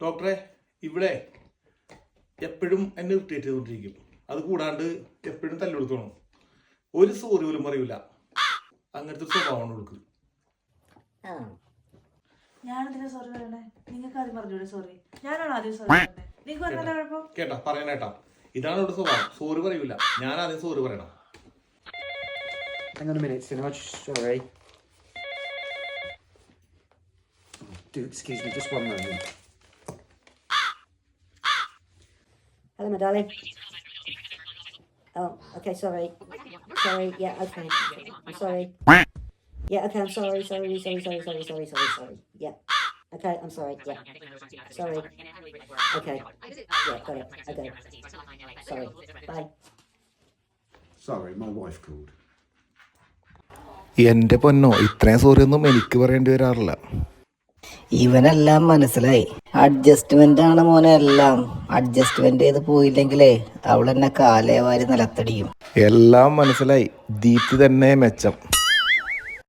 ഡോക്ടറെ ഇവിടെ എപ്പോഴും എന്നെ ഇറിറ്റേറ്റ് ചെയ്തുകൊണ്ടിരിക്കും. അത് കൂടാണ്ട് എപ്പോഴും തല്ലെടുത്തോണം. ഒരു സോറി പോലും പറയൂല. അങ്ങനത്തെ ഒരു സ്വഭാവമാണ് കൊടുക്കുന്നത്. ഞാനെന്തിനാ സോറി പറയണേ? നിങ്ങൾക്ക് ആദ്യം പറഞ്ഞൂടെ സോറി? ഞാനാണ് ആദ്യം സോറി പറഞ്ഞത്. നിങ്ങൾക്ക് പറഞ്ഞാൽ കുഴപ്പം? കേട്ടാ പറയണേട്ടാ, ഇതാണ് ഇവിടെ സ്വഭാവം. സോറി പറയൂല, ഞാൻ ആദ്യം സോറി പറയണം. Hang on a minute, Sinaj. Sorry. Do excuse me, just one moment. Hello, my darling. Oh, okay, sorry. Sorry, yeah, okay. I'm sorry. Yeah, okay, I'm sorry. Yeah. Okay, I'm sorry. Yeah. Sorry. Okay. Yeah, got it. Okay. Sorry. Bye. Sorry, my wife called. എൻ്റെ പൊന്നോ, ഇത്രയും sorry ഒന്നും എനിക്ക് പറയേണ്ടി വരാറില്ല. ഇവനെല്ലാം മനസ്സിലായി. Adjustment ആണ് മോനെ എല്ലാം. അഡ്ജസ്റ്റ്മെന്റ് ചെയ്ത് പോയില്ലെങ്കിലേ അവൾ എന്നെ കാലേ വാരി നിലത്തടിയും. എല്ലാം മനസ്സിലായി. ദീപ്തി തന്നെ മെച്ചം.